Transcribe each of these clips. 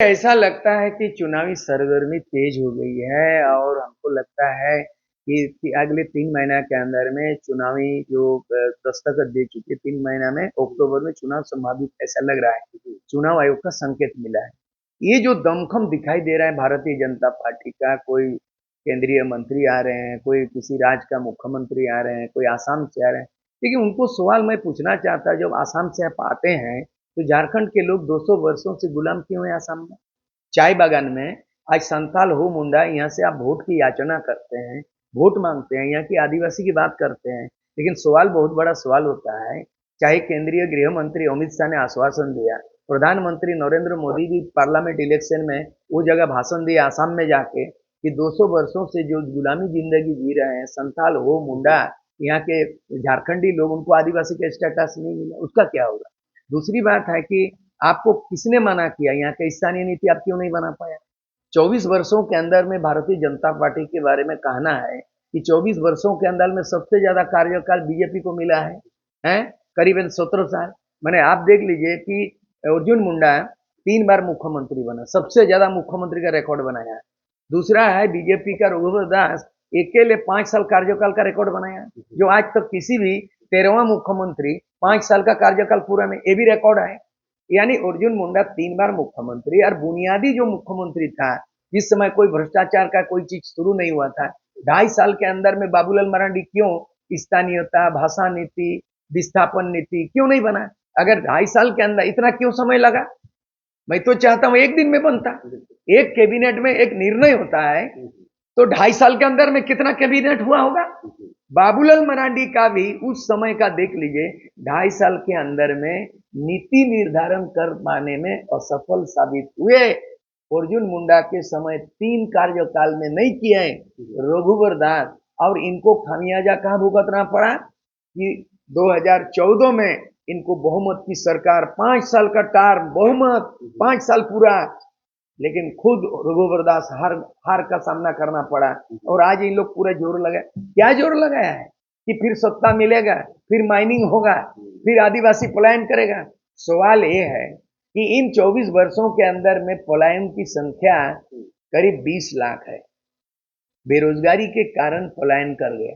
ऐसा लगता है कि चुनावी सरगर्मी तेज हो गई है और हमको लगता है कि अगले 3 महीना के अंदर में चुनावी जो दस्तखत दे चुके 3 महीना में अक्टूबर में चुनाव संभावित ऐसा लग रहा है। चुनाव आयोग का संकेत मिला है। ये जो दमखम दिखाई दे रहा है भारतीय जनता पार्टी का, कोई केंद्रीय मंत्री आ रहे हैं, कोई किसी राज्य का मुख्यमंत्री आ रहे हैं, कोई आसाम से आ रहे हैं। लेकिन उनको सवाल मैं पूछना चाहता, जब आसाम से आप आते हैं तो झारखंड के लोग 200 वर्षों से गुलाम क्यों हैं आसाम में? चाय बागान में आज संताल हो मुंडा, यहाँ से आप वोट की याचना करते हैं, वोट मांगते हैं, यहाँ की आदिवासी की बात करते हैं। लेकिन सवाल बहुत बड़ा सवाल होता है। चाहे केंद्रीय गृह मंत्री अमित शाह ने आश्वासन दिया, प्रधानमंत्री नरेंद्र मोदी भी पार्लियामेंट इलेक्शन में वो जगह भाषण दिया आसाम में जाके कि 200 वर्षों से जो गुलामी जिंदगी जी रहे हैं संताल हो मुंडा, यहाँ के झारखंडी लोग, उनको आदिवासी का स्टेटस नहीं मिला, उसका क्या होगा? दूसरी बात है कि आपको किसने मना किया? यहाँ का स्थानीय नीति आप क्यों नहीं बना पाया? 24 वर्षों के अंदर में भारतीय जनता पार्टी के बारे में कहना है कि 24 वर्षों के अंदर में सबसे ज्यादा कार्यकाल बीजेपी को मिला है करीबन 17 साल। मैंने आप देख लीजिए कि अर्जुन मुंडा 3 बार मुख्यमंत्री बना, सबसे ज्यादा मुख्यमंत्री का रिकॉर्ड बनाया है। दूसरा है बीजेपी का रघुवर दास, अकेले 5 साल कार्यकाल का रिकॉर्ड बनाया, जो आज तक किसी भी 13वां मुख्यमंत्री 5 साल का कार्यकाल पूरा नहीं, ये भी रिकॉर्ड है। यानी अर्जुन मुंडा 3 बार मुख्यमंत्री, और बुनियादी जो मुख्यमंत्री था जिस समय कोई भ्रष्टाचार का कोई चीज शुरू नहीं हुआ था, 2.5 साल के अंदर में बाबूलाल मरांडी क्यों स्थानीयता, भाषा नीति, विस्थापन नीति क्यों नहीं बना? अगर 2.5 साल के अंदर इतना क्यों समय लगा? मैं तो चाहता हूं एक दिन में बनता। एक कैबिनेट में एक निर्णय होता है, तो 2.5 साल के अंदर में कितना कैबिनेट हुआ होगा? बाबूलाल मरांडी का भी उस समय का देख लीजिए, 2.5 साल के अंदर में नीति निर्धारण कर पाने में असफल साबित हुए। अर्जुन मुंडा के समय 3 कार्यकाल में नहीं किए रघुवर दास, और इनको खामियाजा कहां भुगतना पड़ा कि 2014 में इनको बहुमत की सरकार, 5 साल का टार्म बहुमत, 5 साल पूरा, लेकिन खुद रघुवर दास हार का सामना करना पड़ा। और आज इन लोग पूरा जोर लगाए, क्या जोर लगाया है कि फिर सत्ता मिलेगा, फिर माइनिंग होगा, फिर आदिवासी पलायन करेगा। सवाल ये है कि इन 24 वर्षों के अंदर में पलायन की संख्या करीब 20 लाख है, बेरोजगारी के कारण पलायन कर गए।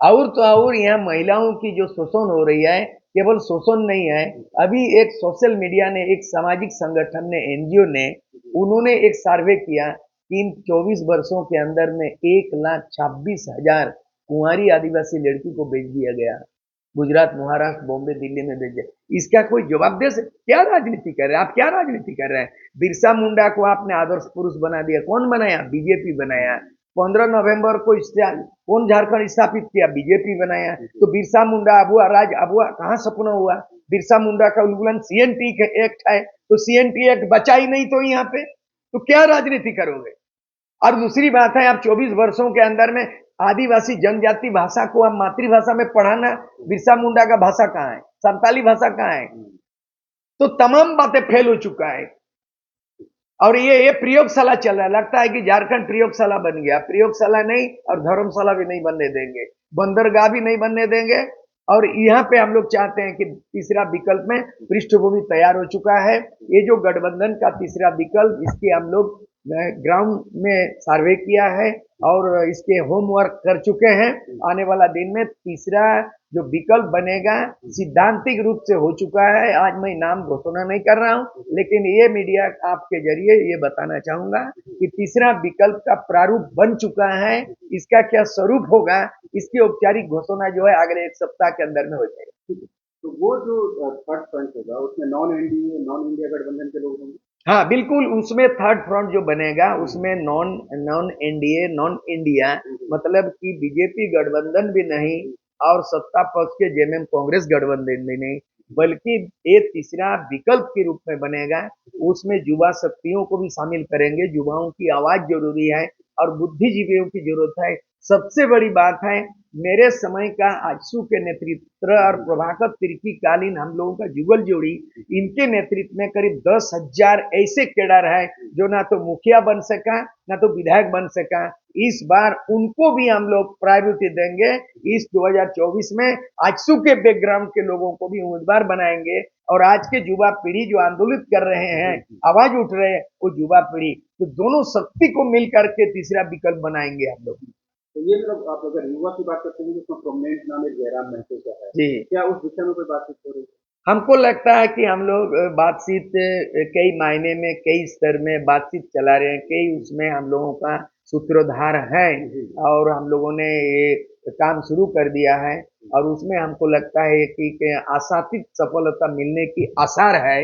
और तो और यहाँ महिलाओं की जो शोषण हो रही है, केवल शोषण नहीं है, अभी एक सोशल मीडिया ने, एक सामाजिक संगठन ने, एनजीओ ने, उन्होंने एक सर्वे किया कि इन 24 वर्षों के अंदर में 1,26,000 कुंवारी आदिवासी लड़की को बेच दिया गया। गुजरात, महाराष्ट्र, बॉम्बे, दिल्ली में भेज दिया। इसका कोई जवाब दे सकते? क्या राजनीति कर रहे हैं आप? क्या राजनीति कर रहे हैं? बिरसा मुंडा को आपने आदर्श पुरुष बना दिया, कौन बनाया? बीजेपी बनाया। 15 नवंबर को कौन झारखंड स्थापित किया? बीजेपी बनाया। तो बिरसा मुंडा अबुआ राज अबुआ कहां सपना हुआ? बिरसा मुंडा का उल्लंघन सीएनटी एक्ट है, तो सीएनटी एक्ट बचा ही नहीं, तो यहाँ पे तो क्या राजनीति करोगे? और दूसरी बात है, आप 24 वर्षों के अंदर में आदिवासी जनजाति भाषा को आप मातृभाषा में पढ़ाना, बिरसा मुंडा का भाषा कहाँ है? संताली भाषा कहाँ है? तो तमाम बातें फेल हो चुका है। और ये प्रयोगशाला चल रहा है, लगता है कि झारखंड प्रयोगशाला बन गया। प्रयोगशाला नहीं और धर्मशाला भी नहीं बनने देंगे, बंदरगाह भी नहीं बनने देंगे। और यहाँ पे हम लोग चाहते हैं कि तीसरा विकल्प में पृष्ठभूमि तैयार हो चुका है। ये जो गठबंधन का तीसरा विकल्प, इसके हम लोग ग्राउंड में सर्वे किया है और इसके होमवर्क कर चुके हैं। आने वाला दिन में तीसरा जो विकल्प बनेगा सिद्धांतिक रूप से हो चुका है। आज मैं नाम घोषणा नहीं कर रहा हूं, लेकिन ये मीडिया आपके जरिए ये बताना चाहूंगा कि तीसरा विकल्प का प्रारूप बन चुका है। इसका क्या स्वरूप होगा, इसकी औपचारिक घोषणा जो है अगले 1 सप्ताह के अंदर में हो जाएगी। तो वो जो थर्ड फ्रंट होगा उसमें नॉन इंडिया गठबंधन के लोग होंगे। हाँ बिल्कुल, उसमें थर्ड फ्रंट जो बनेगा उसमें नॉन एनडीए, नॉन इंडिया, मतलब कि बीजेपी गठबंधन भी नहीं और सत्ता पक्ष के जेएमएम कांग्रेस गठबंधन भी नहीं, बल्कि एक तीसरा विकल्प के रूप में बनेगा। उसमें युवा शक्तियों को भी शामिल करेंगे। युवाओं की आवाज जरूरी है और बुद्धिजीवियों की जरूरत है। सबसे बड़ी बात है मेरे समय का आजसू के नेतृत्व और प्रभाकर तिर्की कालीन हम लोगों का जुगल जोड़ी, इनके नेतृत्व में करीब 10,000 ऐसे कैडर है जो ना तो मुखिया बन सका ना तो विधायक बन सका। इस बार उनको भी हम लोग प्रायोरिटी देंगे। इस 2024 में आजसू के बैकग्राउंड के लोगों को भी उम्मीदवार बनाएंगे और आज के युवा पीढ़ी जो आंदोलित कर रहे हैं, आवाज उठ रहे हैं, वो युवा पीढ़ी, तो दोनों शक्ति को मिल करके तीसरा विकल्प बनाएंगे हम लोग। तो ये मतलब आप अगर युवा की बात करते हैं तो उसमें प्रोमिनेंट नाम एक जयराम महतो का है, जी, क्या उस विषय में कोई बातचीत हो रही है? हमको लगता है कि हम लोग बातचीत कई मायने में कई स्तर में बातचीत चला रहे हैं, कई उसमें हम लोगों का सूत्रधार है और हम लोगों ने ये काम शुरू कर दिया है और उसमें हमको लगता है कि आशातीत सफलता मिलने की आसार है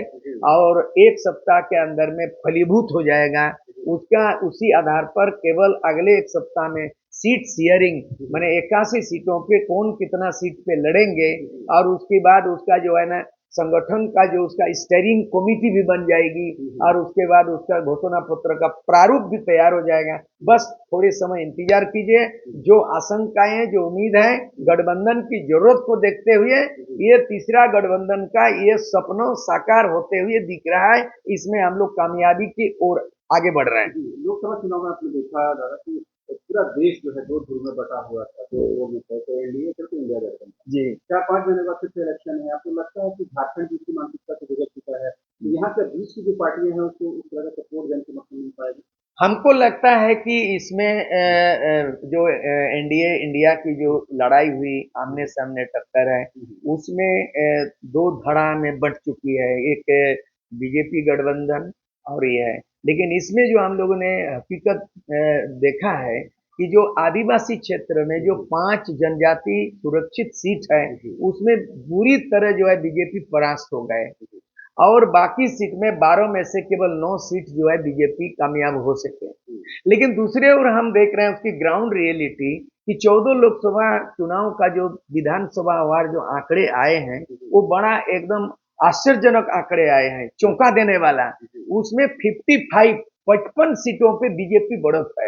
और एक सप्ताह के अंदर में फलीभूत हो जाएगा। उसका उसी आधार पर केवल अगले एक सप्ताह में सीट शेयरिंग माने 81 सीटों पे कौन कितना सीट पे लड़ेंगे और उसके बाद उसका जो है ना संगठन का जो उसका स्टीयरिंग कमेटी भी बन जाएगी और उसके बाद उसका घोषणा पत्र का प्रारूप भी तैयार हो जाएगा। बस थोड़े समय इंतजार कीजिए। जो आशंकाएं जो उम्मीद है गठबंधन की जरूरत को देखते हुए ये तीसरा गठबंधन का ये सपनों साकार होते हुए दिख रहा है। इसमें हम लोग कामयाबी की ओर आगे बढ़ रहे हैं। लोकसभा चुनाव में आपने देखा दादा कि पूरा देश जो है दो ध्रुव में बटा हुआ था, तो वो में तो एनडीए तो इंडिया गठबंधन। जी, 4-5 महीने बाद फिर से इलेक्शन है, आपको लगता है कि झारखंड जिसकी मानसिकता से गुजर चुका है, तो यहाँ पे बीच की जो पार्टियां हैं उसको उस तरह का सपोर्ट जन समर्थन मिल पाएगा? हमको लगता है कि इसमें जो एनडीए इंडिया की जो लड़ाई हुई आमने सामने टक्कर है उसमें दो धड़ा में बंट चुकी है। एक बीजेपी गठबंधन और ये है, लेकिन इसमें जो हम लोगों ने हकीकत देखा है कि जो आदिवासी क्षेत्र में जो 5 जनजाति सुरक्षित सीट है उसमें बुरी तरह जो है बीजेपी परास्त हो गए और बाकी सीट में 12 में से केवल 9 सीट जो है बीजेपी कामयाब हो सके। लेकिन दूसरे ओर हम देख रहे हैं उसकी ग्राउंड रियलिटी कि 14 लोकसभा चुनाव का जो विधानसभा वार जो आंकड़े आए हैं वो बड़ा एकदम आश्चर्यजनक आंकड़े आए हैं, चौंका देने वाला। उसमें 55 सीटों पे बीजेपी बढ़त है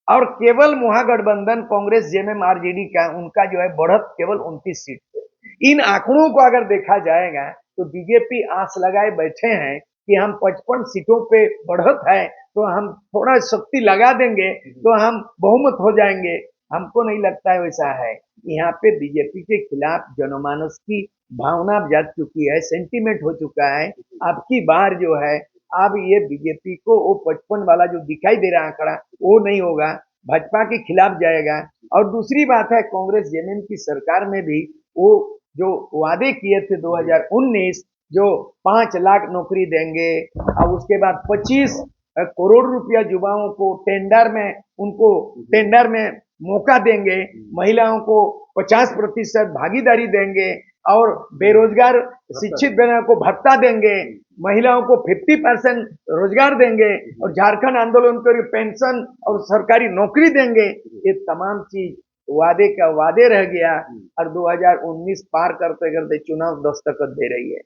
और केवल महागठबंधन कांग्रेस जेएमएम आरजेडी का उनका जो है बढ़त केवल 29 सीट पे। इन आंकड़ों को अगर देखा जाएगा तो बीजेपी आस लगाए बैठे हैं कि हम 55 सीटों पे बढ़त है तो हम थोड़ा शक्ति लगा देंगे तो हम बहुमत हो जाएंगे। हमको नहीं लगता है वैसा है। यहाँ पे बीजेपी के खिलाफ जनमानस की भावना जाग चुकी है, सेंटीमेंट हो चुका है। अब की बार जो है अब ये बीजेपी को वो 55 वाला जो दिखाई दे रहा आंकड़ा वो नहीं होगा, भाजपा के खिलाफ जाएगा। और दूसरी बात है कांग्रेस जेएमएम की सरकार में भी वो जो वादे किए थे 2019 जो 5 लाख नौकरी देंगे और उसके बाद 25 करोड़ रुपया युवाओं को टेंडर में उनको टेंडर में मौका देंगे, महिलाओं को 50% भागीदारी देंगे और बेरोजगार शिक्षित बहनों को भत्ता देंगे, महिलाओं को 50% रोजगार देंगे और झारखंड आंदोलन के पेंशन और सरकारी नौकरी देंगे। ये तमाम चीज वादे का वादे रह गया और 2019 पार करते करते चुनाव दस्तखत दे रही है।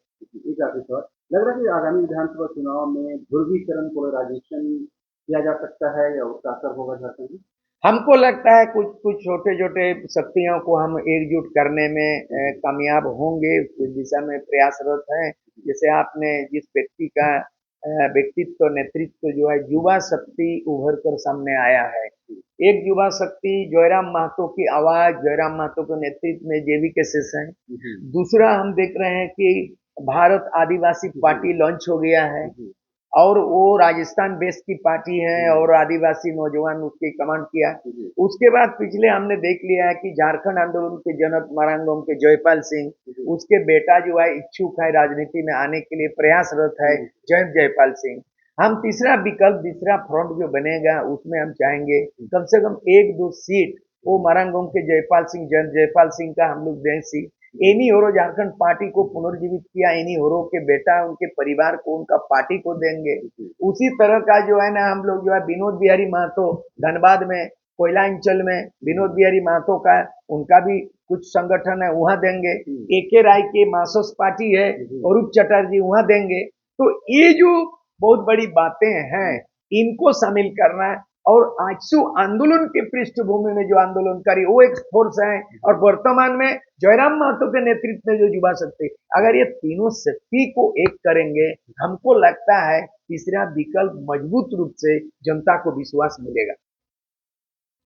लग रहा है कि आगामी विधानसभा चुनाव में ध्रुवीकरण पोलराइजेशन किया जा सकता है या उसका असर होगा झारखंड में? हमको लगता है कुछ कुछ छोटे छोटे शक्तियों को हम एकजुट करने में कामयाब होंगे, इस दिशा में प्रयासरत हैं। जैसे आपने जिस व्यक्ति का व्यक्तित्व नेतृत्व जो है युवा शक्ति उभर कर सामने आया है। एक युवा शक्ति जयराम महतो की आवाज, जयराम महतो के नेतृत्व में जेवी के शेष है। दूसरा हम देख रहे हैं कि भारत आदिवासी पार्टी लॉन्च हो गया है और वो राजस्थान बेस की पार्टी है और आदिवासी नौजवान उसकी कमांड किया। उसके बाद पिछले हमने देख लिया है कि झारखंड आंदोलन के जनक मरांगोम के जयपाल सिंह, उसके बेटा जो है इच्छुक है राजनीति में आने के लिए प्रयासरत है, जयपाल सिंह। हम तीसरा विकल्प तीसरा फ्रंट जो बनेगा उसमें हम चाहेंगे कम से कम 1-2 सीट वो मरांगोम के जयपाल सिंह जयपाल सिंह का हम लोग दें सीट। एनी होरो झारखंड पार्टी को पुनर्जीवित किया, एनी होरो के बेटा उनके परिवार को उनका पार्टी को देंगे। उसी तरह का जो है ना हम लोग जो है विनोद बिहारी महतो धनबाद में कोयला अंचल में विनोद बिहारी महतो का उनका भी कुछ संगठन है वहां देंगे। एके राय के मार्क्सिस्ट पार्टी है अरूप चटर्जी वहां देंगे। तो ये जो बहुत बड़ी बातें हैं इनको शामिल करना और आजसू आंदोलन के पृष्ठभूमि में जो आंदोलनकारी वो एक फोर्स है, और वर्तमान में जयराम महतो के नेतृत्व में जो युवा शक्ति, अगर ये तीनों शक्ति को एक करेंगे, हमको लगता है तीसरा विकल्प मजबूत रूप से जनता को विश्वास मिलेगा।